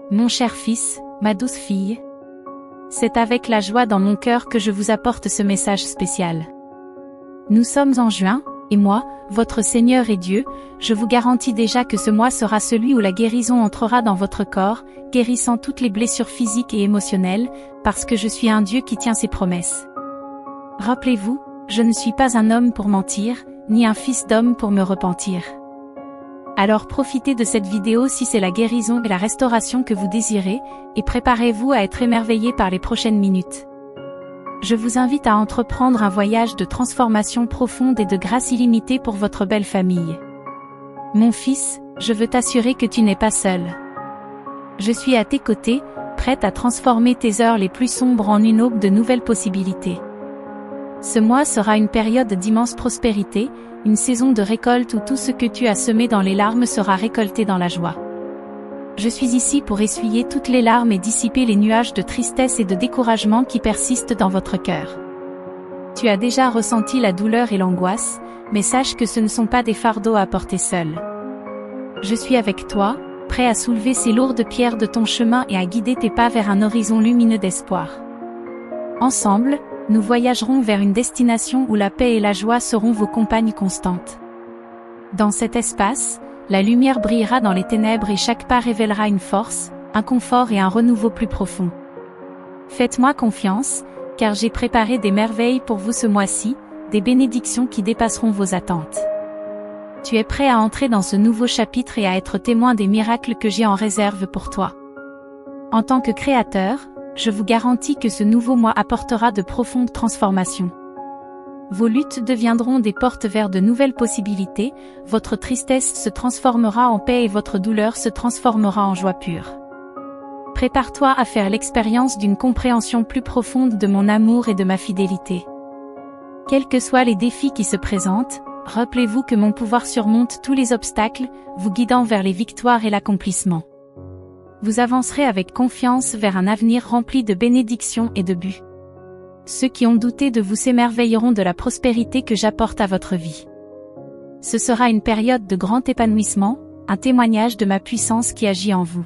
Mon cher fils, ma douce fille, c'est avec la joie dans mon cœur que je vous apporte ce message spécial. Nous sommes en juin, et moi, votre Seigneur et Dieu, je vous garantis déjà que ce mois sera celui où la guérison entrera dans votre corps, guérissant toutes les blessures physiques et émotionnelles, parce que je suis un Dieu qui tient ses promesses. Rappelez-vous, je ne suis pas un homme pour mentir, ni un fils d'homme pour me repentir. Alors profitez de cette vidéo si c'est la guérison et la restauration que vous désirez, et préparez-vous à être émerveillé par les prochaines minutes. Je vous invite à entreprendre un voyage de transformation profonde et de grâce illimitée pour votre belle famille. Mon fils, je veux t'assurer que tu n'es pas seul. Je suis à tes côtés, prête à transformer tes heures les plus sombres en une aube de nouvelles possibilités. Ce mois sera une période d'immense prospérité, une saison de récolte où tout ce que tu as semé dans les larmes sera récolté dans la joie. Je suis ici pour essuyer toutes les larmes et dissiper les nuages de tristesse et de découragement qui persistent dans votre cœur. Tu as déjà ressenti la douleur et l'angoisse, mais sache que ce ne sont pas des fardeaux à porter seul. Je suis avec toi, prêt à soulever ces lourdes pierres de ton chemin et à guider tes pas vers un horizon lumineux d'espoir. Ensemble, nous voyagerons vers une destination où la paix et la joie seront vos compagnes constantes. Dans cet espace, la lumière brillera dans les ténèbres et chaque pas révélera une force, un confort et un renouveau plus profond. Faites-moi confiance, car j'ai préparé des merveilles pour vous ce mois-ci, des bénédictions qui dépasseront vos attentes. Tu es prêt à entrer dans ce nouveau chapitre et à être témoin des miracles que j'ai en réserve pour toi. En tant que créateur, je vous garantis que ce nouveau mois apportera de profondes transformations. Vos luttes deviendront des portes vers de nouvelles possibilités, votre tristesse se transformera en paix et votre douleur se transformera en joie pure. Prépare-toi à faire l'expérience d'une compréhension plus profonde de mon amour et de ma fidélité. Quels que soient les défis qui se présentent, rappelez-vous que mon pouvoir surmonte tous les obstacles, vous guidant vers les victoires et l'accomplissement. Vous avancerez avec confiance vers un avenir rempli de bénédictions et de buts. Ceux qui ont douté de vous s'émerveilleront de la prospérité que j'apporte à votre vie. Ce sera une période de grand épanouissement, un témoignage de ma puissance qui agit en vous.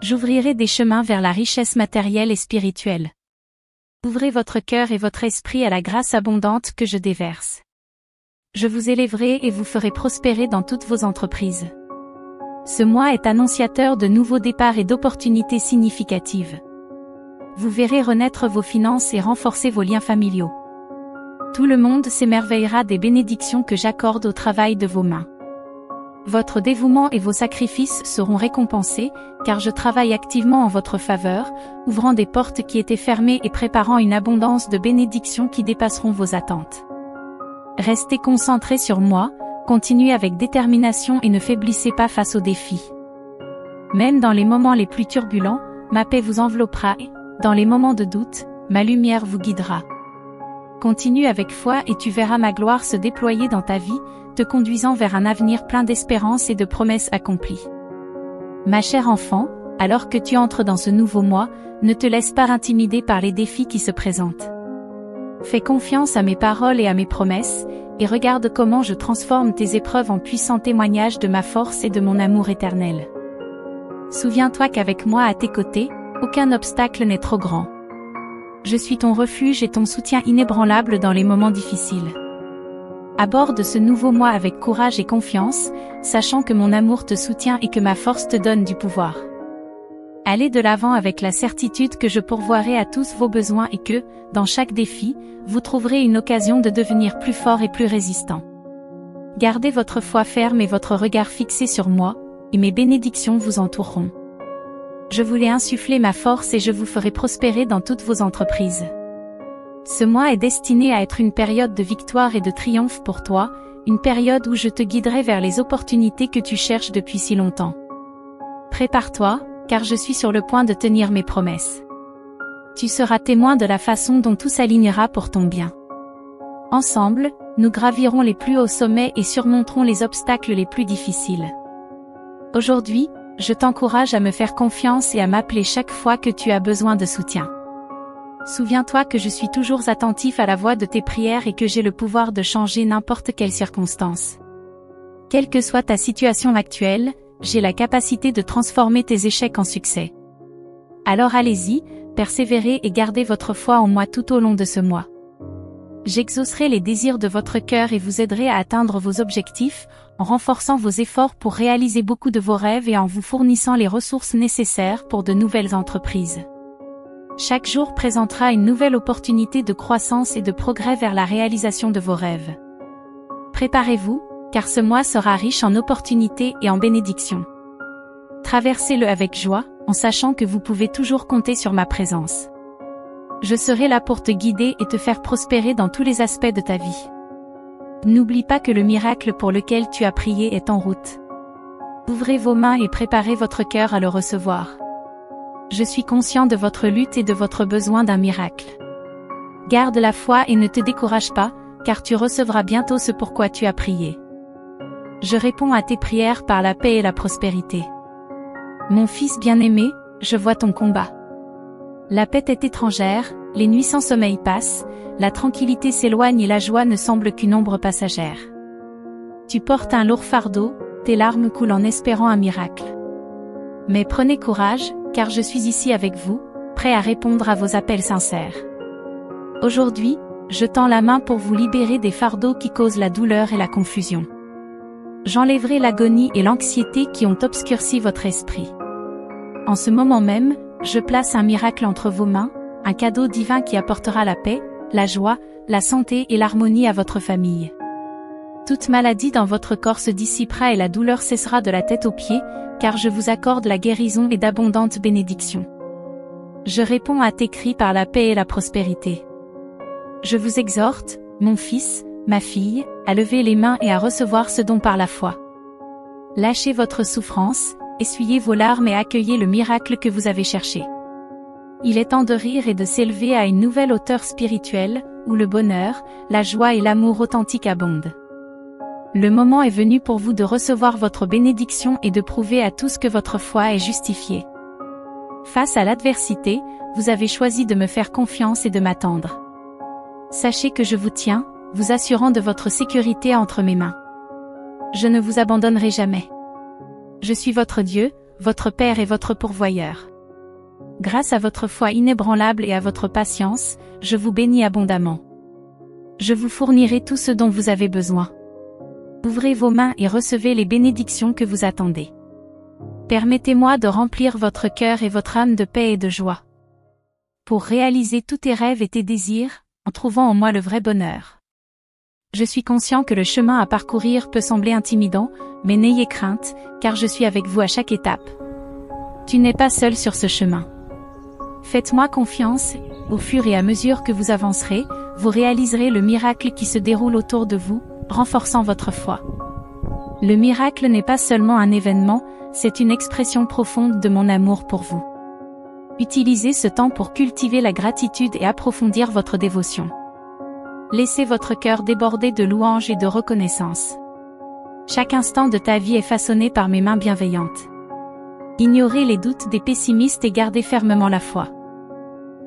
J'ouvrirai des chemins vers la richesse matérielle et spirituelle. Ouvrez votre cœur et votre esprit à la grâce abondante que je déverse. Je vous élèverai et vous ferai prospérer dans toutes vos entreprises. Ce mois est annonciateur de nouveaux départs et d'opportunités significatives. Vous verrez renaître vos finances et renforcer vos liens familiaux. Tout le monde s'émerveillera des bénédictions que j'accorde au travail de vos mains. Votre dévouement et vos sacrifices seront récompensés, car je travaille activement en votre faveur, ouvrant des portes qui étaient fermées et préparant une abondance de bénédictions qui dépasseront vos attentes. Restez concentrés sur moi, continuez avec détermination et ne faiblissez pas face aux défis. Même dans les moments les plus turbulents, ma paix vous enveloppera et, dans les moments de doute, ma lumière vous guidera. Continue avec foi et tu verras ma gloire se déployer dans ta vie, te conduisant vers un avenir plein d'espérance et de promesses accomplies. Ma chère enfant, alors que tu entres dans ce nouveau mois, ne te laisse pas intimider par les défis qui se présentent. Fais confiance à mes paroles et à mes promesses, et regarde comment je transforme tes épreuves en puissants témoignages de ma force et de mon amour éternel. Souviens-toi qu'avec moi à tes côtés, aucun obstacle n'est trop grand. Je suis ton refuge et ton soutien inébranlable dans les moments difficiles. Aborde ce nouveau mois avec courage et confiance, sachant que mon amour te soutient et que ma force te donne du pouvoir. Allez de l'avant avec la certitude que je pourvoirai à tous vos besoins et que, dans chaque défi, vous trouverez une occasion de devenir plus fort et plus résistant. Gardez votre foi ferme et votre regard fixé sur moi, et mes bénédictions vous entoureront. Je voulais insuffler ma force et je vous ferai prospérer dans toutes vos entreprises. Ce mois est destiné à être une période de victoire et de triomphe pour toi, une période où je te guiderai vers les opportunités que tu cherches depuis si longtemps. Prépare-toi, car je suis sur le point de tenir mes promesses. Tu seras témoin de la façon dont tout s'alignera pour ton bien. Ensemble, nous gravirons les plus hauts sommets et surmonterons les obstacles les plus difficiles. Aujourd'hui, je t'encourage à me faire confiance et à m'appeler chaque fois que tu as besoin de soutien. Souviens-toi que je suis toujours attentif à la voix de tes prières et que j'ai le pouvoir de changer n'importe quelle circonstance. Quelle que soit ta situation actuelle, j'ai la capacité de transformer tes échecs en succès. Alors allez-y, persévérez et gardez votre foi en moi tout au long de ce mois. J'exaucerai les désirs de votre cœur et vous aiderai à atteindre vos objectifs, en renforçant vos efforts pour réaliser beaucoup de vos rêves et en vous fournissant les ressources nécessaires pour de nouvelles entreprises. Chaque jour présentera une nouvelle opportunité de croissance et de progrès vers la réalisation de vos rêves. Préparez-vous, car ce mois sera riche en opportunités et en bénédictions. Traversez-le avec joie, en sachant que vous pouvez toujours compter sur ma présence. Je serai là pour te guider et te faire prospérer dans tous les aspects de ta vie. N'oublie pas que le miracle pour lequel tu as prié est en route. Ouvrez vos mains et préparez votre cœur à le recevoir. Je suis conscient de votre lutte et de votre besoin d'un miracle. Garde la foi et ne te décourage pas, car tu recevras bientôt ce pourquoi tu as prié. Je réponds à tes prières par la paix et la prospérité. Mon fils bien-aimé, je vois ton combat. La paix est étrangère, les nuits sans sommeil passent, la tranquillité s'éloigne et la joie ne semble qu'une ombre passagère. Tu portes un lourd fardeau, tes larmes coulent en espérant un miracle. Mais prenez courage, car je suis ici avec vous, prêt à répondre à vos appels sincères. Aujourd'hui, je tends la main pour vous libérer des fardeaux qui causent la douleur et la confusion. J'enlèverai l'agonie et l'anxiété qui ont obscurci votre esprit. En ce moment même, je place un miracle entre vos mains, un cadeau divin qui apportera la paix, la joie, la santé et l'harmonie à votre famille. Toute maladie dans votre corps se dissipera et la douleur cessera de la tête aux pieds, car je vous accorde la guérison et d'abondantes bénédictions. Je réponds à tes cris par la paix et la prospérité. Je vous exhorte, mon fils, ma fille, à lever les mains et à recevoir ce don par la foi. Lâchez votre souffrance, essuyez vos larmes et accueillez le miracle que vous avez cherché. Il est temps de rire et de s'élever à une nouvelle hauteur spirituelle, où le bonheur, la joie et l'amour authentique abondent. Le moment est venu pour vous de recevoir votre bénédiction et de prouver à tous que votre foi est justifiée. Face à l'adversité, vous avez choisi de me faire confiance et de m'attendre. Sachez que je vous tiens, vous assurant de votre sécurité entre mes mains. Je ne vous abandonnerai jamais. Je suis votre Dieu, votre Père et votre pourvoyeur. Grâce à votre foi inébranlable et à votre patience, je vous bénis abondamment. Je vous fournirai tout ce dont vous avez besoin. Ouvrez vos mains et recevez les bénédictions que vous attendez. Permettez-moi de remplir votre cœur et votre âme de paix et de joie. Pour réaliser tous tes rêves et tes désirs, en trouvant en moi le vrai bonheur. Je suis conscient que le chemin à parcourir peut sembler intimidant, mais n'ayez crainte, car je suis avec vous à chaque étape. Tu n'es pas seul sur ce chemin. Faites-moi confiance, au fur et à mesure que vous avancerez, vous réaliserez le miracle qui se déroule autour de vous, renforçant votre foi. Le miracle n'est pas seulement un événement, c'est une expression profonde de mon amour pour vous. Utilisez ce temps pour cultiver la gratitude et approfondir votre dévotion. Laissez votre cœur déborder de louanges et de reconnaissance. Chaque instant de ta vie est façonné par mes mains bienveillantes. Ignorez les doutes des pessimistes et gardez fermement la foi.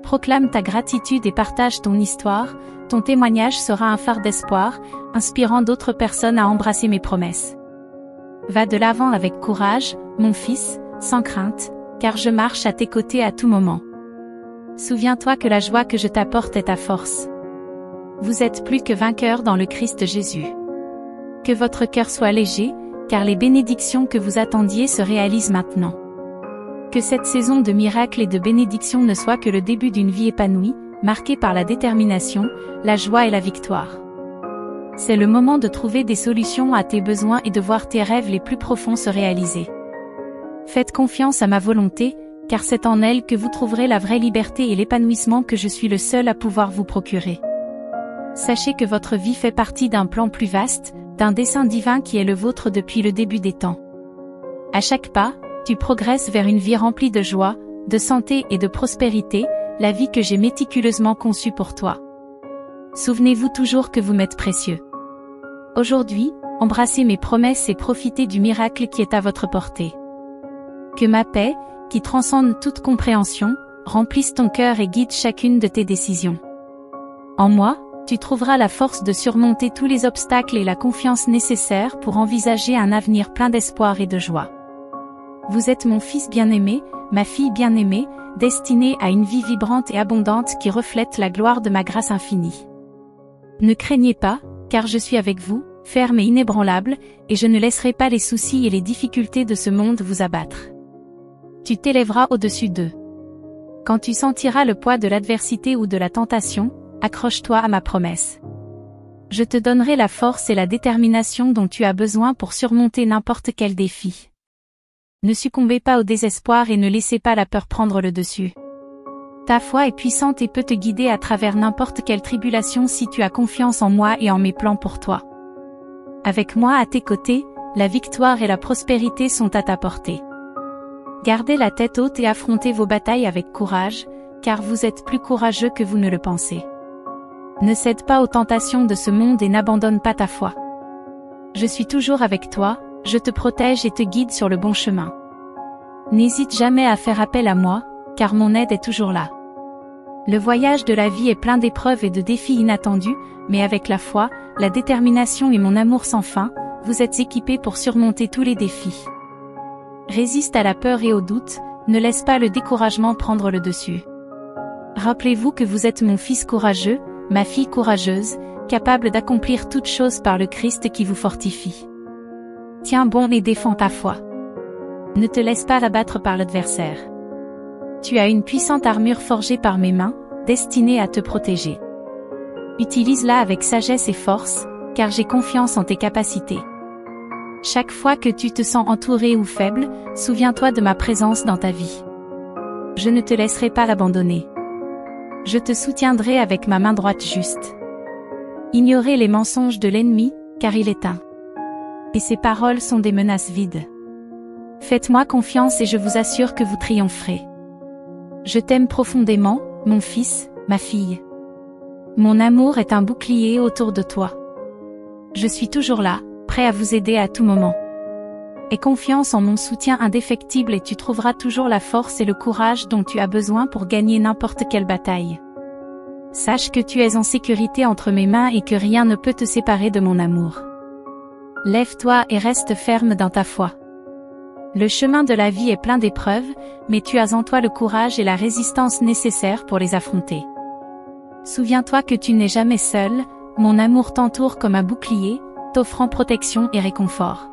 Proclame ta gratitude et partage ton histoire, ton témoignage sera un phare d'espoir, inspirant d'autres personnes à embrasser mes promesses. Va de l'avant avec courage, mon fils, sans crainte, car je marche à tes côtés à tout moment. Souviens-toi que la joie que je t'apporte est ta force. Vous êtes plus que vainqueur dans le Christ Jésus. Que votre cœur soit léger, car les bénédictions que vous attendiez se réalisent maintenant. Que cette saison de miracles et de bénédictions ne soit que le début d'une vie épanouie, marquée par la détermination, la joie et la victoire. C'est le moment de trouver des solutions à tes besoins et de voir tes rêves les plus profonds se réaliser. Faites confiance à ma volonté, car c'est en elle que vous trouverez la vraie liberté et l'épanouissement que je suis le seul à pouvoir vous procurer. Sachez que votre vie fait partie d'un plan plus vaste, d'un dessein divin qui est le vôtre depuis le début des temps. À chaque pas, tu progresses vers une vie remplie de joie, de santé et de prospérité, la vie que j'ai méticuleusement conçue pour toi. Souvenez-vous toujours que vous m'êtes précieux. Aujourd'hui, embrassez mes promesses et profitez du miracle qui est à votre portée. Que ma paix, qui transcende toute compréhension, remplisse ton cœur et guide chacune de tes décisions. En moi, tu trouveras la force de surmonter tous les obstacles et la confiance nécessaire pour envisager un avenir plein d'espoir et de joie. Vous êtes mon fils bien-aimé, ma fille bien-aimée, destinée à une vie vibrante et abondante qui reflète la gloire de ma grâce infinie. Ne craignez pas, car je suis avec vous, ferme et inébranlable, et je ne laisserai pas les soucis et les difficultés de ce monde vous abattre. Tu t'élèveras au-dessus d'eux. Quand tu sentiras le poids de l'adversité ou de la tentation, accroche-toi à ma promesse. Je te donnerai la force et la détermination dont tu as besoin pour surmonter n'importe quel défi. Ne succombez pas au désespoir et ne laissez pas la peur prendre le dessus. Ta foi est puissante et peut te guider à travers n'importe quelle tribulation si tu as confiance en moi et en mes plans pour toi. Avec moi à tes côtés, la victoire et la prospérité sont à ta portée. Gardez la tête haute et affrontez vos batailles avec courage, car vous êtes plus courageux que vous ne le pensez. Ne cède pas aux tentations de ce monde et n'abandonne pas ta foi. Je suis toujours avec toi, je te protège et te guide sur le bon chemin. N'hésite jamais à faire appel à moi, car mon aide est toujours là. Le voyage de la vie est plein d'épreuves et de défis inattendus, mais avec la foi, la détermination et mon amour sans fin, vous êtes équipés pour surmonter tous les défis. Résiste à la peur et au doute, ne laisse pas le découragement prendre le dessus. Rappelez-vous que vous êtes mon fils courageux, ma fille courageuse, capable d'accomplir toutes choses par le Christ qui vous fortifie. Tiens bon et défends ta foi. Ne te laisse pas abattre par l'adversaire. Tu as une puissante armure forgée par mes mains, destinée à te protéger. Utilise-la avec sagesse et force, car j'ai confiance en tes capacités. Chaque fois que tu te sens entouré ou faible, souviens-toi de ma présence dans ta vie. Je ne te laisserai pas l'abandonner. Je te soutiendrai avec ma main droite juste. Ignorez les mensonges de l'ennemi, car il est un. Et ses paroles sont des menaces vides. Faites-moi confiance et je vous assure que vous triompherez. Je t'aime profondément, mon fils, ma fille. Mon amour est un bouclier autour de toi. Je suis toujours là, prêt à vous aider à tout moment. Aie confiance en mon soutien indéfectible et tu trouveras toujours la force et le courage dont tu as besoin pour gagner n'importe quelle bataille. Sache que tu es en sécurité entre mes mains et que rien ne peut te séparer de mon amour. Lève-toi et reste ferme dans ta foi. Le chemin de la vie est plein d'épreuves, mais tu as en toi le courage et la résistance nécessaires pour les affronter. Souviens-toi que tu n'es jamais seul, mon amour t'entoure comme un bouclier, t'offrant protection et réconfort.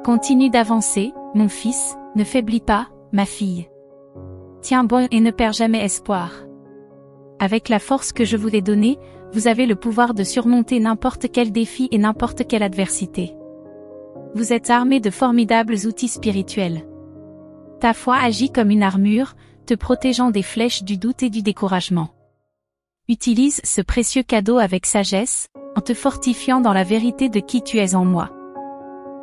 Continue d'avancer, mon fils, ne faiblis pas, ma fille. Tiens bon et ne perds jamais espoir. Avec la force que je vous ai donnée, vous avez le pouvoir de surmonter n'importe quel défi et n'importe quelle adversité. Vous êtes armés de formidables outils spirituels. Ta foi agit comme une armure, te protégeant des flèches du doute et du découragement. Utilise ce précieux cadeau avec sagesse, en te fortifiant dans la vérité de qui tu es en moi.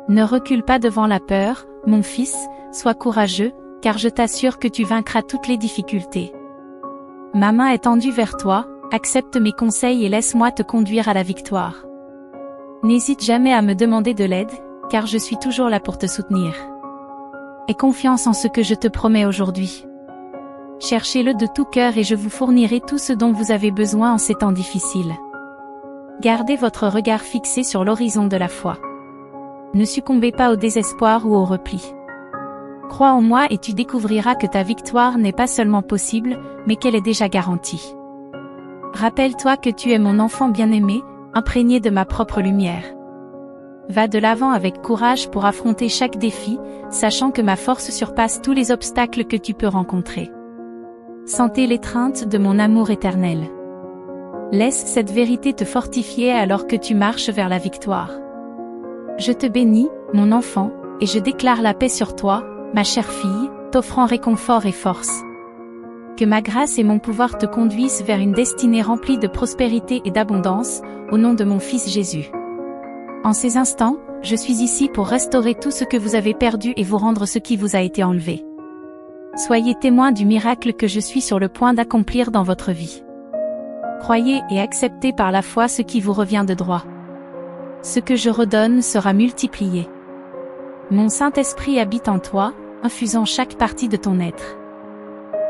Ne recule pas devant la peur, mon fils, sois courageux, car je t'assure que tu vaincras toutes les difficultés. Ma main est tendue vers toi, accepte mes conseils et laisse-moi te conduire à la victoire. N'hésite jamais à me demander de l'aide, car je suis toujours là pour te soutenir. Aie confiance en ce que je te promets aujourd'hui. Cherchez-le de tout cœur et je vous fournirai tout ce dont vous avez besoin en ces temps difficiles. Gardez votre regard fixé sur l'horizon de la foi. Ne succombez pas au désespoir ou au repli. Crois en moi et tu découvriras que ta victoire n'est pas seulement possible, mais qu'elle est déjà garantie. Rappelle-toi que tu es mon enfant bien-aimé, imprégné de ma propre lumière. Va de l'avant avec courage pour affronter chaque défi, sachant que ma force surpasse tous les obstacles que tu peux rencontrer. Sentez l'étreinte de mon amour éternel. Laisse cette vérité te fortifier alors que tu marches vers la victoire. Je te bénis, mon enfant, et je déclare la paix sur toi, ma chère fille, t'offrant réconfort et force. Que ma grâce et mon pouvoir te conduisent vers une destinée remplie de prospérité et d'abondance, au nom de mon Fils Jésus. En ces instants, je suis ici pour restaurer tout ce que vous avez perdu et vous rendre ce qui vous a été enlevé. Soyez témoins du miracle que je suis sur le point d'accomplir dans votre vie. Croyez et acceptez par la foi ce qui vous revient de droit. Ce que je redonne sera multiplié. Mon Saint-Esprit habite en toi, infusant chaque partie de ton être.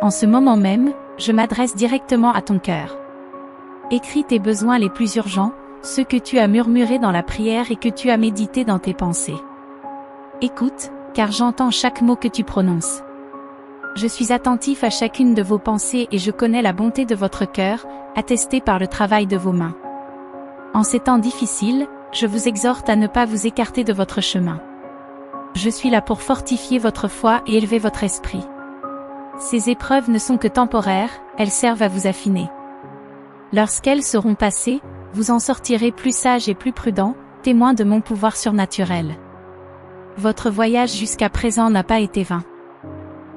En ce moment même, je m'adresse directement à ton cœur. Écris tes besoins les plus urgents, ceux que tu as murmurés dans la prière et que tu as médités dans tes pensées. Écoute, car j'entends chaque mot que tu prononces. Je suis attentif à chacune de vos pensées et je connais la bonté de votre cœur, attestée par le travail de vos mains. En ces temps difficiles, je vous exhorte à ne pas vous écarter de votre chemin. Je suis là pour fortifier votre foi et élever votre esprit. Ces épreuves ne sont que temporaires, elles servent à vous affiner. Lorsqu'elles seront passées, vous en sortirez plus sage et plus prudent, témoin de mon pouvoir surnaturel. Votre voyage jusqu'à présent n'a pas été vain.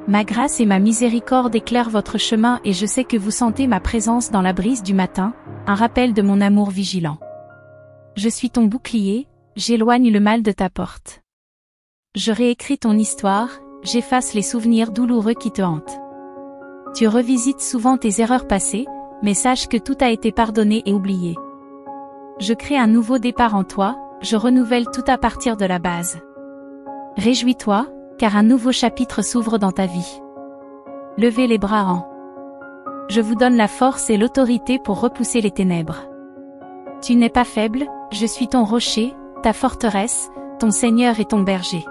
Ma grâce et ma miséricorde éclairent votre chemin et je sais que vous sentez ma présence dans la brise du matin, un rappel de mon amour vigilant. Je suis ton bouclier, j'éloigne le mal de ta porte. Je réécris ton histoire, j'efface les souvenirs douloureux qui te hantent. Tu revisites souvent tes erreurs passées, mais sache que tout a été pardonné et oublié. Je crée un nouveau départ en toi, je renouvelle tout à partir de la base. Réjouis-toi, car un nouveau chapitre s'ouvre dans ta vie. Levez les bras en. Je vous donne la force et l'autorité pour repousser les ténèbres. Tu n'es pas faible, je suis ton rocher, ta forteresse, ton Seigneur et ton berger.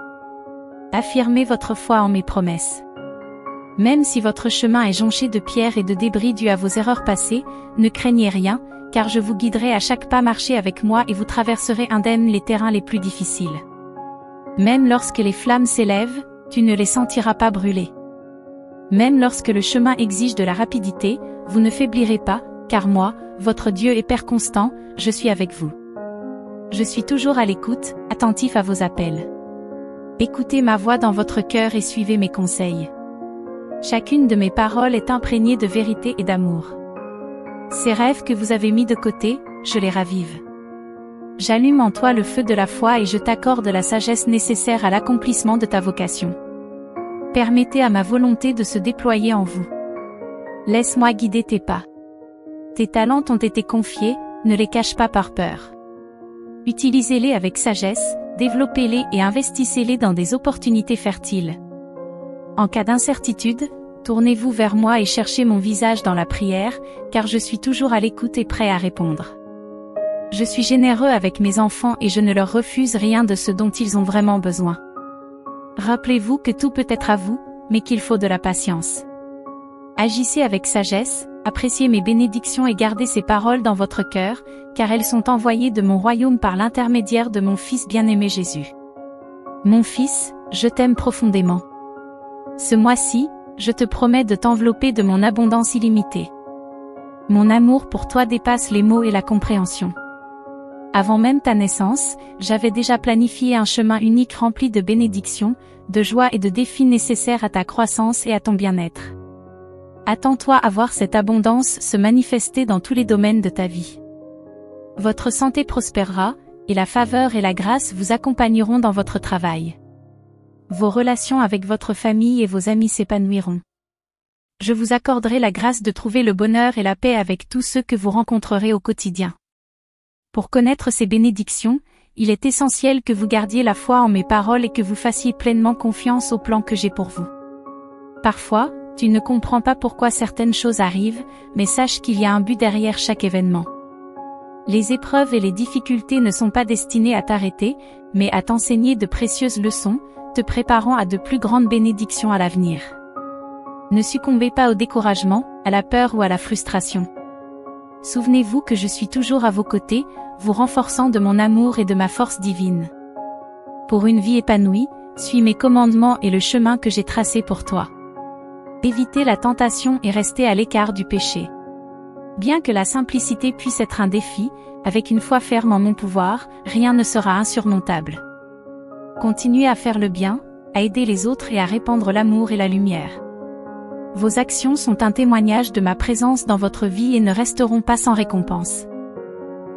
Affirmez votre foi en mes promesses. Même si votre chemin est jonché de pierres et de débris dus à vos erreurs passées, ne craignez rien, car je vous guiderai à chaque pas marché avec moi et vous traverserez indemnes les terrains les plus difficiles. Même lorsque les flammes s'élèvent, tu ne les sentiras pas brûler. Même lorsque le chemin exige de la rapidité, vous ne faiblirez pas, car moi, votre Dieu et Père constant, je suis avec vous. Je suis toujours à l'écoute, attentif à vos appels. Écoutez ma voix dans votre cœur et suivez mes conseils. Chacune de mes paroles est imprégnée de vérité et d'amour. Ces rêves que vous avez mis de côté, je les ravive. J'allume en toi le feu de la foi et je t'accorde la sagesse nécessaire à l'accomplissement de ta vocation. Permettez à ma volonté de se déployer en vous. Laisse-moi guider tes pas. Tes talents t'ont été confiés, ne les cache pas par peur. Utilisez-les avec sagesse, développez-les et investissez-les dans des opportunités fertiles. En cas d'incertitude, tournez-vous vers moi et cherchez mon visage dans la prière, car je suis toujours à l'écoute et prêt à répondre. Je suis généreux avec mes enfants et je ne leur refuse rien de ce dont ils ont vraiment besoin. Rappelez-vous que tout peut être à vous, mais qu'il faut de la patience. Agissez avec sagesse, appréciez mes bénédictions et gardez ces paroles dans votre cœur, car elles sont envoyées de mon royaume par l'intermédiaire de mon Fils bien-aimé Jésus. Mon Fils, je t'aime profondément. Ce mois-ci, je te promets de t'envelopper de mon abondance illimitée. Mon amour pour toi dépasse les mots et la compréhension. Avant même ta naissance, j'avais déjà planifié un chemin unique rempli de bénédictions, de joie et de défis nécessaires à ta croissance et à ton bien-être. Attends-toi à voir cette abondance se manifester dans tous les domaines de ta vie. Votre santé prospérera, et la faveur et la grâce vous accompagneront dans votre travail. Vos relations avec votre famille et vos amis s'épanouiront. Je vous accorderai la grâce de trouver le bonheur et la paix avec tous ceux que vous rencontrerez au quotidien. Pour connaître ces bénédictions, il est essentiel que vous gardiez la foi en mes paroles et que vous fassiez pleinement confiance au plan que j'ai pour vous. Parfois, tu ne comprends pas pourquoi certaines choses arrivent, mais sache qu'il y a un but derrière chaque événement. Les épreuves et les difficultés ne sont pas destinées à t'arrêter, mais à t'enseigner de précieuses leçons, te préparant à de plus grandes bénédictions à l'avenir. Ne succombez pas au découragement, à la peur ou à la frustration. Souvenez-vous que je suis toujours à vos côtés, vous renforçant de mon amour et de ma force divine. Pour une vie épanouie, suis mes commandements et le chemin que j'ai tracé pour toi. Évitez la tentation et restez à l'écart du péché. Bien que la simplicité puisse être un défi, avec une foi ferme en mon pouvoir, rien ne sera insurmontable. Continuez à faire le bien, à aider les autres et à répandre l'amour et la lumière. Vos actions sont un témoignage de ma présence dans votre vie et ne resteront pas sans récompense.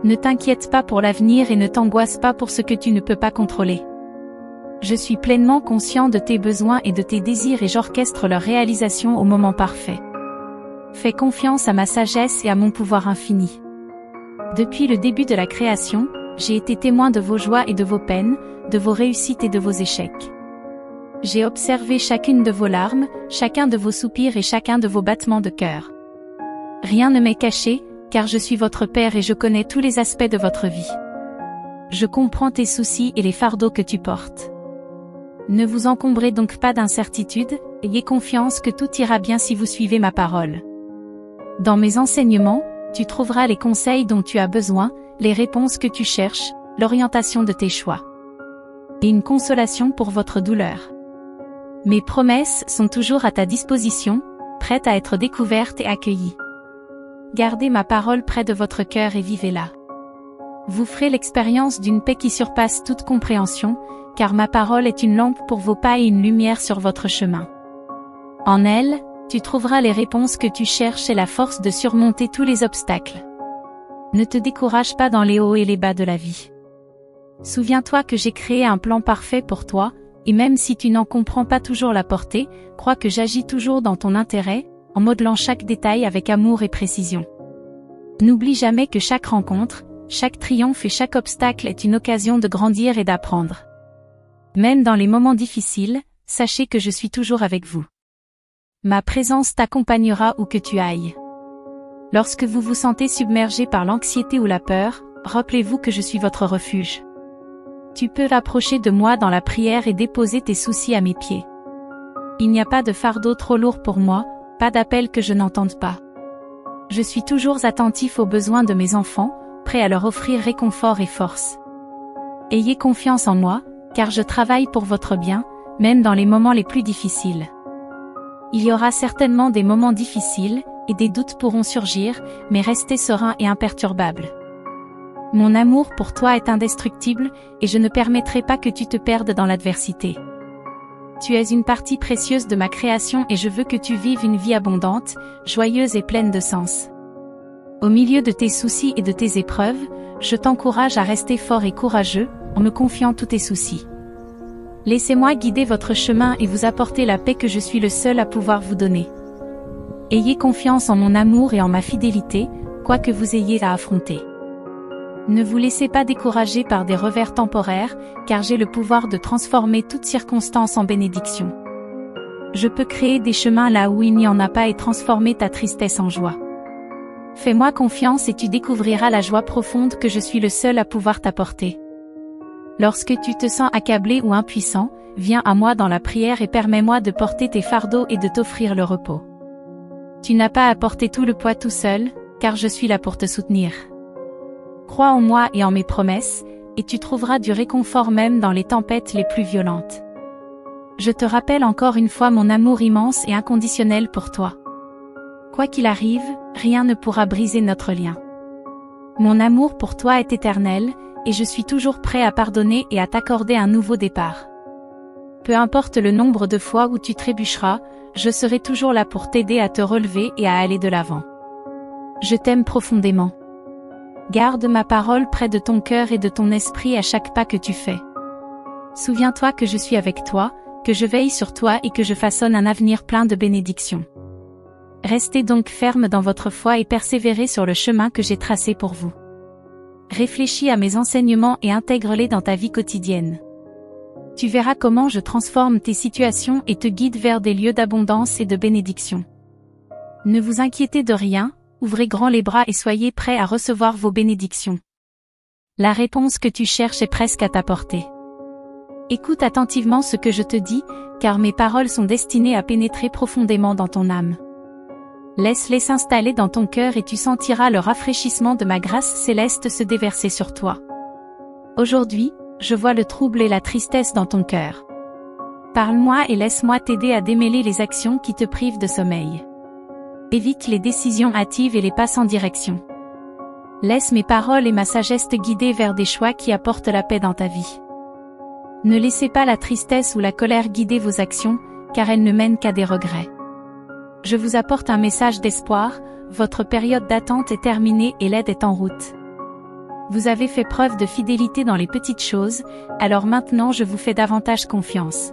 Ne t'inquiète pas pour l'avenir et ne t'angoisse pas pour ce que tu ne peux pas contrôler. Je suis pleinement conscient de tes besoins et de tes désirs et j'orchestre leur réalisation au moment parfait. Fais confiance à ma sagesse et à mon pouvoir infini. Depuis le début de la création, j'ai été témoin de vos joies et de vos peines, de vos réussites et de vos échecs. J'ai observé chacune de vos larmes, chacun de vos soupirs et chacun de vos battements de cœur. Rien ne m'est caché, car je suis votre Père et je connais tous les aspects de votre vie. Je comprends tes soucis et les fardeaux que tu portes. Ne vous encombrez donc pas d'incertitudes, ayez confiance que tout ira bien si vous suivez ma parole. Dans mes enseignements, tu trouveras les conseils dont tu as besoin, les réponses que tu cherches, l'orientation de tes choix. Et une consolation pour votre douleur. Mes promesses sont toujours à ta disposition, prêtes à être découvertes et accueillies. Gardez ma parole près de votre cœur et vivez-la. Vous ferez l'expérience d'une paix qui surpasse toute compréhension, car ma parole est une lampe pour vos pas et une lumière sur votre chemin. En elle, tu trouveras les réponses que tu cherches et la force de surmonter tous les obstacles. Ne te décourage pas dans les hauts et les bas de la vie. Souviens-toi que j'ai créé un plan parfait pour toi, et même si tu n'en comprends pas toujours la portée, crois que j'agis toujours dans ton intérêt, en modelant chaque détail avec amour et précision. N'oublie jamais que chaque rencontre, chaque triomphe et chaque obstacle est une occasion de grandir et d'apprendre. Même dans les moments difficiles, sachez que je suis toujours avec vous. Ma présence t'accompagnera où que tu ailles. Lorsque vous vous sentez submergé par l'anxiété ou la peur, rappelez-vous que je suis votre refuge. Tu peux t'approcher de moi dans la prière et déposer tes soucis à mes pieds. Il n'y a pas de fardeau trop lourd pour moi, pas d'appel que je n'entende pas. Je suis toujours attentif aux besoins de mes enfants, prêt à leur offrir réconfort et force. Ayez confiance en moi, car je travaille pour votre bien, même dans les moments les plus difficiles. Il y aura certainement des moments difficiles, et des doutes pourront surgir, mais restez serein et imperturbable. Mon amour pour toi est indestructible, et je ne permettrai pas que tu te perdes dans l'adversité. Tu es une partie précieuse de ma création et je veux que tu vives une vie abondante, joyeuse et pleine de sens. Au milieu de tes soucis et de tes épreuves, je t'encourage à rester fort et courageux, en me confiant tous tes soucis. Laissez-moi guider votre chemin et vous apporter la paix que je suis le seul à pouvoir vous donner. Ayez confiance en mon amour et en ma fidélité, quoi que vous ayez à affronter. Ne vous laissez pas décourager par des revers temporaires, car j'ai le pouvoir de transformer toute circonstance en bénédiction. Je peux créer des chemins là où il n'y en a pas et transformer ta tristesse en joie. Fais-moi confiance et tu découvriras la joie profonde que je suis le seul à pouvoir t'apporter. Lorsque tu te sens accablé ou impuissant, viens à moi dans la prière et permets-moi de porter tes fardeaux et de t'offrir le repos. Tu n'as pas à porter tout le poids tout seul, car je suis là pour te soutenir. Crois en moi et en mes promesses, et tu trouveras du réconfort même dans les tempêtes les plus violentes. Je te rappelle encore une fois mon amour immense et inconditionnel pour toi. Quoi qu'il arrive, rien ne pourra briser notre lien. Mon amour pour toi est éternel, et je suis toujours prêt à pardonner et à t'accorder un nouveau départ. Peu importe le nombre de fois où tu trébucheras, je serai toujours là pour t'aider à te relever et à aller de l'avant. Je t'aime profondément. Garde ma parole près de ton cœur et de ton esprit à chaque pas que tu fais. Souviens-toi que je suis avec toi, que je veille sur toi et que je façonne un avenir plein de bénédictions. Restez donc ferme dans votre foi et persévérez sur le chemin que j'ai tracé pour vous. Réfléchis à mes enseignements et intègre-les dans ta vie quotidienne. Tu verras comment je transforme tes situations et te guide vers des lieux d'abondance et de bénédiction. Ne vous inquiétez de rien, ouvrez grand les bras et soyez prêts à recevoir vos bénédictions. La réponse que tu cherches est presque à ta portée. Écoute attentivement ce que je te dis, car mes paroles sont destinées à pénétrer profondément dans ton âme. Laisse-les s'installer dans ton cœur et tu sentiras le rafraîchissement de ma grâce céleste se déverser sur toi. Aujourd'hui, je vois le trouble et la tristesse dans ton cœur. Parle-moi et laisse-moi t'aider à démêler les actions qui te privent de sommeil. Évite les décisions hâtives et les pas sans direction. Laisse mes paroles et ma sagesse te guider vers des choix qui apportent la paix dans ta vie. Ne laissez pas la tristesse ou la colère guider vos actions, car elles ne mènent qu'à des regrets. Je vous apporte un message d'espoir, votre période d'attente est terminée et l'aide est en route. Vous avez fait preuve de fidélité dans les petites choses, alors maintenant je vous fais davantage confiance.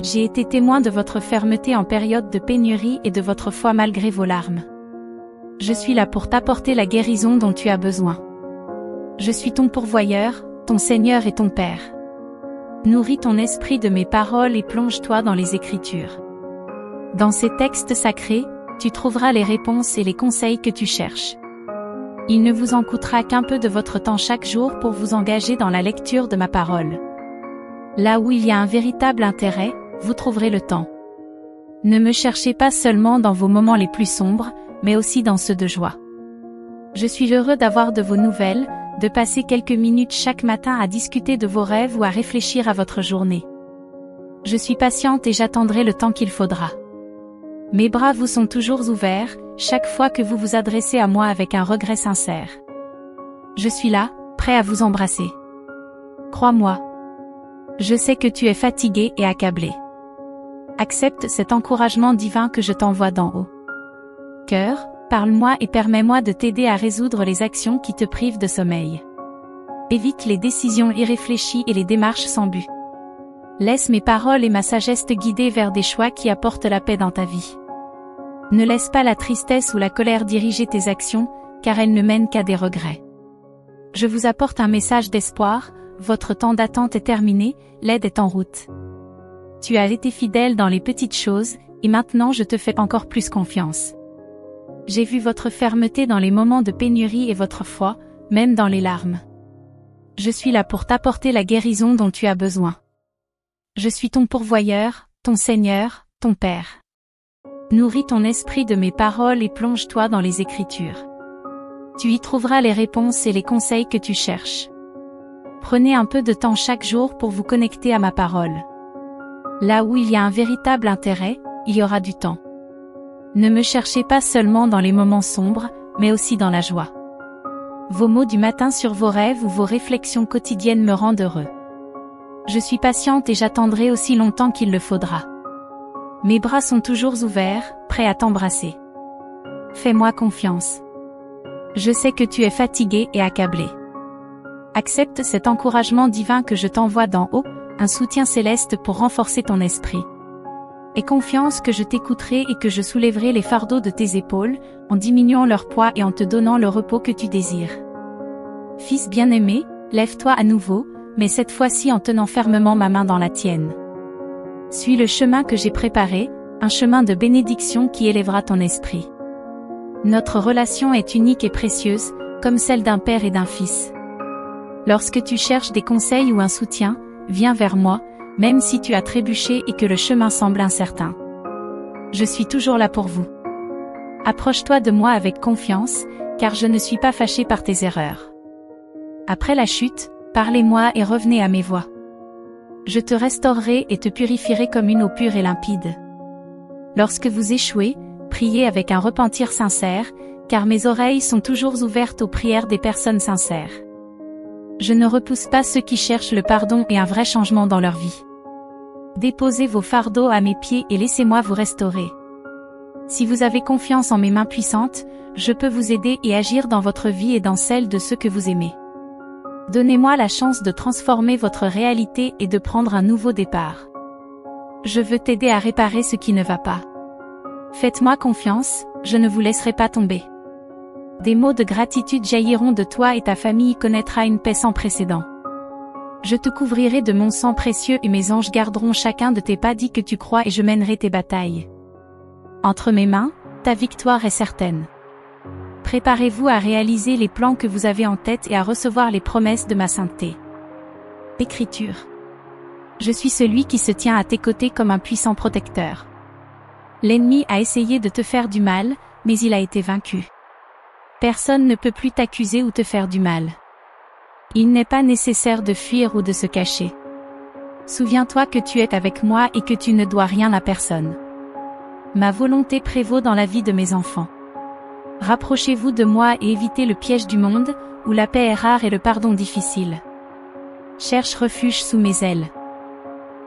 J'ai été témoin de votre fermeté en période de pénurie et de votre foi malgré vos larmes. Je suis là pour t'apporter la guérison dont tu as besoin. Je suis ton pourvoyeur, ton Seigneur et ton Père. Nourris ton esprit de mes paroles et plonge-toi dans les Écritures. Dans ces textes sacrés, tu trouveras les réponses et les conseils que tu cherches. Il ne vous en coûtera qu'un peu de votre temps chaque jour pour vous engager dans la lecture de ma parole. Là où il y a un véritable intérêt, vous trouverez le temps. Ne me cherchez pas seulement dans vos moments les plus sombres, mais aussi dans ceux de joie. Je suis heureux d'avoir de vos nouvelles, de passer quelques minutes chaque matin à discuter de vos rêves ou à réfléchir à votre journée. Je suis patiente et j'attendrai le temps qu'il faudra. Mes bras vous sont toujours ouverts, chaque fois que vous vous adressez à moi avec un regret sincère. Je suis là, prêt à vous embrasser. Crois-moi. Je sais que tu es fatigué et accablé. Accepte cet encouragement divin que je t'envoie d'en haut. Cœur, parle-moi et permets-moi de t'aider à résoudre les actions qui te privent de sommeil. Évite les décisions irréfléchies et les démarches sans but. Laisse mes paroles et ma sagesse te guider vers des choix qui apportent la paix dans ta vie. Ne laisse pas la tristesse ou la colère diriger tes actions, car elles ne mènent qu'à des regrets. Je vous apporte un message d'espoir, votre temps d'attente est terminé, l'aide est en route. Tu as été fidèle dans les petites choses, et maintenant je te fais encore plus confiance. J'ai vu votre fermeté dans les moments de pénurie et votre foi, même dans les larmes. Je suis là pour t'apporter la guérison dont tu as besoin. Je suis ton pourvoyeur, ton Seigneur, ton Père. Nourris ton esprit de mes paroles et plonge-toi dans les Écritures. Tu y trouveras les réponses et les conseils que tu cherches. Prenez un peu de temps chaque jour pour vous connecter à ma parole. Là où il y a un véritable intérêt, il y aura du temps. Ne me cherchez pas seulement dans les moments sombres, mais aussi dans la joie. Vos mots du matin sur vos rêves ou vos réflexions quotidiennes me rendent heureux. Je suis patiente et j'attendrai aussi longtemps qu'il le faudra. Mes bras sont toujours ouverts, prêts à t'embrasser. Fais-moi confiance. Je sais que tu es fatigué et accablé. Accepte cet encouragement divin que je t'envoie d'en haut, un soutien céleste pour renforcer ton esprit. Aie confiance que je t'écouterai et que je soulèverai les fardeaux de tes épaules, en diminuant leur poids et en te donnant le repos que tu désires. Fils bien-aimé, lève-toi à nouveau, mais cette fois-ci en tenant fermement ma main dans la tienne. Suis le chemin que j'ai préparé, un chemin de bénédiction qui élèvera ton esprit. Notre relation est unique et précieuse, comme celle d'un père et d'un fils. Lorsque tu cherches des conseils ou un soutien, viens vers moi, même si tu as trébuché et que le chemin semble incertain. Je suis toujours là pour vous. Approche-toi de moi avec confiance, car je ne suis pas fâché par tes erreurs. Après la chute, parlez-moi et revenez à mes voies. Je te restaurerai et te purifierai comme une eau pure et limpide. Lorsque vous échouez, priez avec un repentir sincère, car mes oreilles sont toujours ouvertes aux prières des personnes sincères. Je ne repousse pas ceux qui cherchent le pardon et un vrai changement dans leur vie. Déposez vos fardeaux à mes pieds et laissez-moi vous restaurer. Si vous avez confiance en mes mains puissantes, je peux vous aider et agir dans votre vie et dans celle de ceux que vous aimez. Donnez-moi la chance de transformer votre réalité et de prendre un nouveau départ. Je veux t'aider à réparer ce qui ne va pas. Faites-moi confiance, je ne vous laisserai pas tomber. Des mots de gratitude jailliront de toi et ta famille connaîtra une paix sans précédent. Je te couvrirai de mon sang précieux et mes anges garderont chacun de tes pas dits que tu crois et je mènerai tes batailles. Entre mes mains, ta victoire est certaine. Préparez-vous à réaliser les plans que vous avez en tête et à recevoir les promesses de ma sainteté. Écriture. Je suis celui qui se tient à tes côtés comme un puissant protecteur. L'ennemi a essayé de te faire du mal, mais il a été vaincu. Personne ne peut plus t'accuser ou te faire du mal. Il n'est pas nécessaire de fuir ou de se cacher. Souviens-toi que tu es avec moi et que tu ne dois rien à personne. Ma volonté prévaut dans la vie de mes enfants. Rapprochez-vous de moi et évitez le piège du monde, où la paix est rare et le pardon difficile. Cherche refuge sous mes ailes.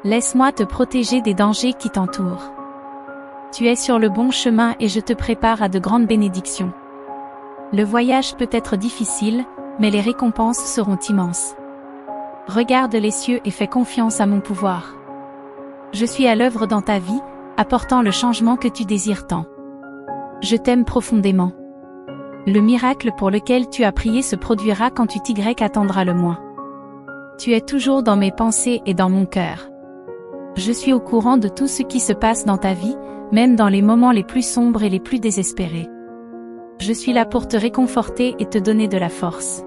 Laisse-moi te protéger des dangers qui t'entourent. Tu es sur le bon chemin et je te prépare à de grandes bénédictions. Le voyage peut être difficile, mais les récompenses seront immenses. Regarde les cieux et fais confiance à mon pouvoir. Je suis à l'œuvre dans ta vie, apportant le changement que tu désires tant. Je t'aime profondément. Le miracle pour lequel tu as prié se produira quand tu attendras le moins. Tu es toujours dans mes pensées et dans mon cœur. Je suis au courant de tout ce qui se passe dans ta vie, même dans les moments les plus sombres et les plus désespérés. Je suis là pour te réconforter et te donner de la force.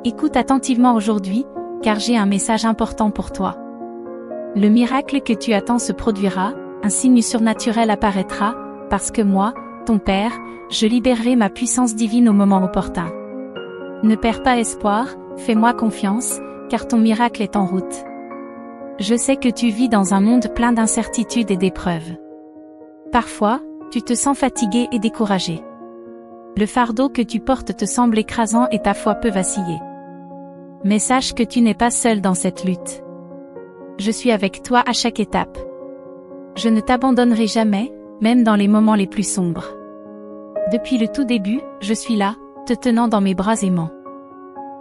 Écoute attentivement aujourd'hui, car j'ai un message important pour toi. Le miracle que tu attends se produira, un signe surnaturel apparaîtra, parce que moi, ton Père, je libérerai ma puissance divine au moment opportun. Ne perds pas espoir, fais-moi confiance, car ton miracle est en route. Je sais que tu vis dans un monde plein d'incertitudes et d'épreuves. Parfois, tu te sens fatigué et découragé. Le fardeau que tu portes te semble écrasant et ta foi peut vaciller. Mais sache que tu n'es pas seul dans cette lutte. Je suis avec toi à chaque étape. Je ne t'abandonnerai jamais, même dans les moments les plus sombres. Depuis le tout début, je suis là, te tenant dans mes bras aimants.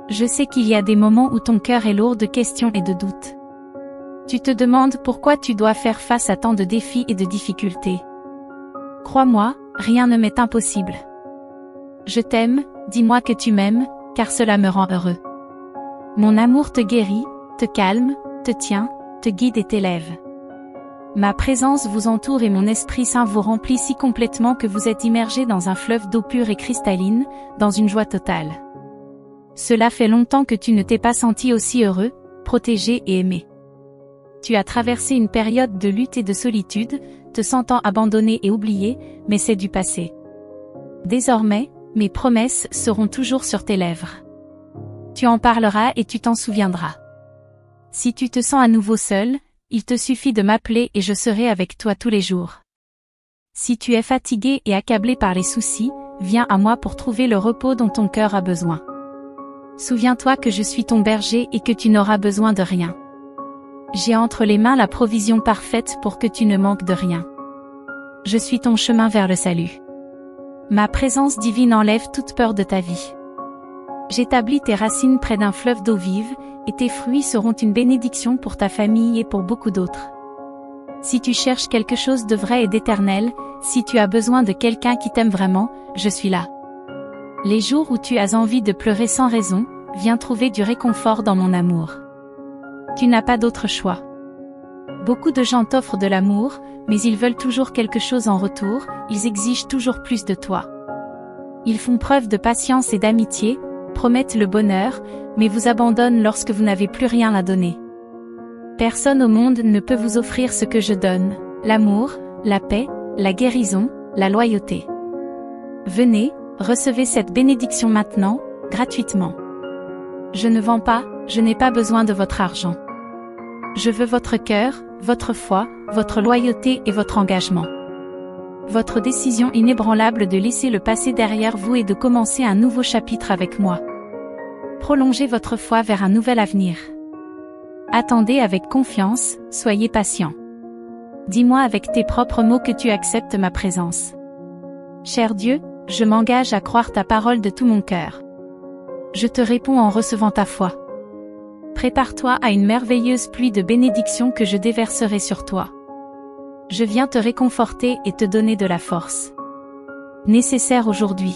Je sais qu'il y a des moments où ton cœur est lourd de questions et de doutes. Tu te demandes pourquoi tu dois faire face à tant de défis et de difficultés. Crois-moi, rien ne m'est impossible. Je t'aime, dis-moi que tu m'aimes, car cela me rend heureux. Mon amour te guérit, te calme, te tient, te guide et t'élève. Ma présence vous entoure et mon Esprit Saint vous remplit si complètement que vous êtes immergé dans un fleuve d'eau pure et cristalline, dans une joie totale. Cela fait longtemps que tu ne t'es pas senti aussi heureux, protégé et aimé. Tu as traversé une période de lutte et de solitude, te sentant abandonné et oublié, mais c'est du passé. Désormais, mes promesses seront toujours sur tes lèvres. Tu en parleras et tu t'en souviendras. Si tu te sens à nouveau seul, il te suffit de m'appeler et je serai avec toi tous les jours. Si tu es fatigué et accablé par les soucis, viens à moi pour trouver le repos dont ton cœur a besoin. Souviens-toi que je suis ton berger et que tu n'auras besoin de rien. J'ai entre les mains la provision parfaite pour que tu ne manques de rien. Je suis ton chemin vers le salut. Ma présence divine enlève toute peur de ta vie. J'établis tes racines près d'un fleuve d'eau vive, et tes fruits seront une bénédiction pour ta famille et pour beaucoup d'autres. Si tu cherches quelque chose de vrai et d'éternel, si tu as besoin de quelqu'un qui t'aime vraiment, je suis là. Les jours où tu as envie de pleurer sans raison, viens trouver du réconfort dans mon amour. Tu n'as pas d'autre choix. Beaucoup de gens t'offrent de l'amour, mais ils veulent toujours quelque chose en retour, ils exigent toujours plus de toi. Ils font preuve de patience et d'amitié, promettent le bonheur, mais vous abandonnent lorsque vous n'avez plus rien à donner. Personne au monde ne peut vous offrir ce que je donne, l'amour, la paix, la guérison, la loyauté. Venez, recevez cette bénédiction maintenant, gratuitement. Je ne vends pas, je n'ai pas besoin de votre argent. Je veux votre cœur, votre foi, votre loyauté et votre engagement. Votre décision inébranlable de laisser le passé derrière vous et de commencer un nouveau chapitre avec moi. Prolongez votre foi vers un nouvel avenir. Attendez avec confiance, soyez patient. Dis-moi avec tes propres mots que tu acceptes ma présence. Cher Dieu, je m'engage à croire ta parole de tout mon cœur. Je te réponds en recevant ta foi. Prépare-toi à une merveilleuse pluie de bénédictions que je déverserai sur toi. Je viens te réconforter et te donner de la force nécessaire aujourd'hui.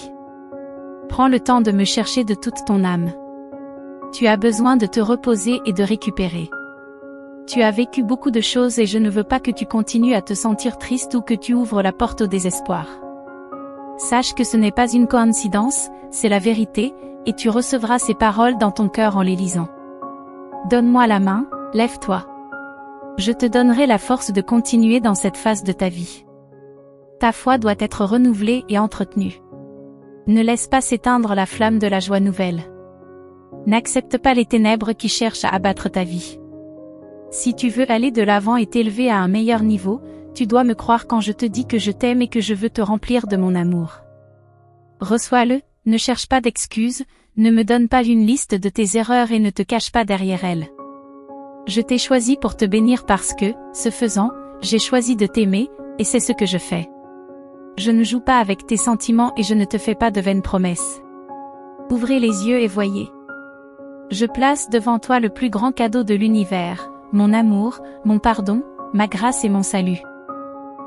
Prends le temps de me chercher de toute ton âme. Tu as besoin de te reposer et de récupérer. Tu as vécu beaucoup de choses et je ne veux pas que tu continues à te sentir triste ou que tu ouvres la porte au désespoir. Sache que ce n'est pas une coïncidence, c'est la vérité, et tu recevras ces paroles dans ton cœur en les lisant. Donne-moi la main, lève-toi. Je te donnerai la force de continuer dans cette phase de ta vie. Ta foi doit être renouvelée et entretenue. Ne laisse pas s'éteindre la flamme de la joie nouvelle. N'accepte pas les ténèbres qui cherchent à abattre ta vie. Si tu veux aller de l'avant et t'élever à un meilleur niveau, tu dois me croire quand je te dis que je t'aime et que je veux te remplir de mon amour. Reçois-le, ne cherche pas d'excuses, ne me donne pas une liste de tes erreurs et ne te cache pas derrière elles. Je t'ai choisi pour te bénir parce que, ce faisant, j'ai choisi de t'aimer, et c'est ce que je fais. Je ne joue pas avec tes sentiments et je ne te fais pas de vaines promesses. Ouvrez les yeux et voyez. Je place devant toi le plus grand cadeau de l'univers, mon amour, mon pardon, ma grâce et mon salut.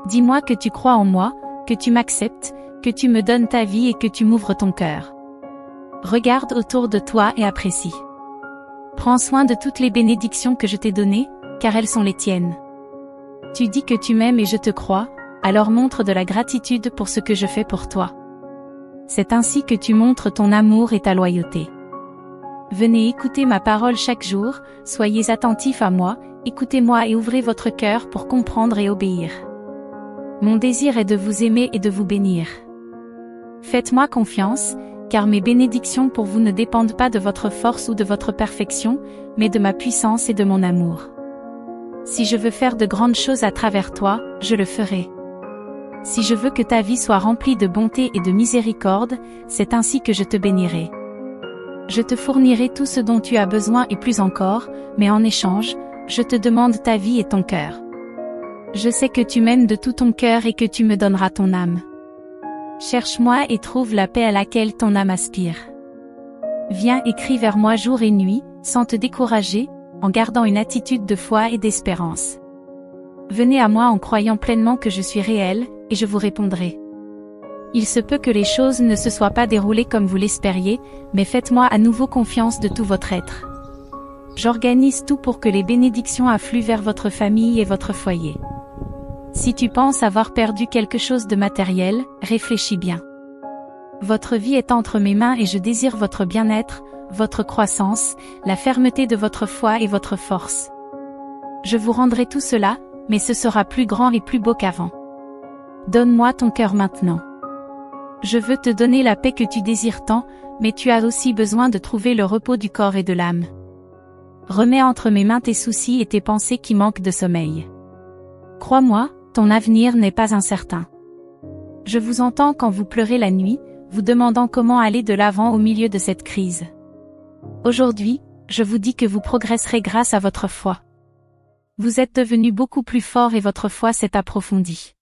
Dis-moi que tu crois en moi, que tu m'acceptes, que tu me donnes ta vie et que tu m'ouvres ton cœur. Regarde autour de toi et apprécie. Prends soin de toutes les bénédictions que je t'ai données, car elles sont les tiennes. Tu dis que tu m'aimes et je te crois, alors montre de la gratitude pour ce que je fais pour toi. C'est ainsi que tu montres ton amour et ta loyauté. Venez écouter ma parole chaque jour, soyez attentifs à moi, écoutez-moi et ouvrez votre cœur pour comprendre et obéir. Mon désir est de vous aimer et de vous bénir. Faites-moi confiance, car mes bénédictions pour vous ne dépendent pas de votre force ou de votre perfection, mais de ma puissance et de mon amour. Si je veux faire de grandes choses à travers toi, je le ferai. Si je veux que ta vie soit remplie de bonté et de miséricorde, c'est ainsi que je te bénirai. Je te fournirai tout ce dont tu as besoin et plus encore, mais en échange, je te demande ta vie et ton cœur. Je sais que tu m'aimes de tout ton cœur et que tu me donneras ton âme. Cherche-moi et trouve la paix à laquelle ton âme aspire. Viens et crie vers moi jour et nuit, sans te décourager, en gardant une attitude de foi et d'espérance. Venez à moi en croyant pleinement que je suis réel, et je vous répondrai. Il se peut que les choses ne se soient pas déroulées comme vous l'espériez, mais faites-moi à nouveau confiance de tout votre être. J'organise tout pour que les bénédictions affluent vers votre famille et votre foyer. Si tu penses avoir perdu quelque chose de matériel, réfléchis bien. Votre vie est entre mes mains et je désire votre bien-être, votre croissance, la fermeté de votre foi et votre force. Je vous rendrai tout cela, mais ce sera plus grand et plus beau qu'avant. Donne-moi ton cœur maintenant. Je veux te donner la paix que tu désires tant, mais tu as aussi besoin de trouver le repos du corps et de l'âme. Remets entre mes mains tes soucis et tes pensées qui manquent de sommeil. Crois-moi, ton avenir n'est pas incertain. Je vous entends quand vous pleurez la nuit, vous demandant comment aller de l'avant au milieu de cette crise. Aujourd'hui, je vous dis que vous progresserez grâce à votre foi. Vous êtes devenu beaucoup plus fort et votre foi s'est approfondie.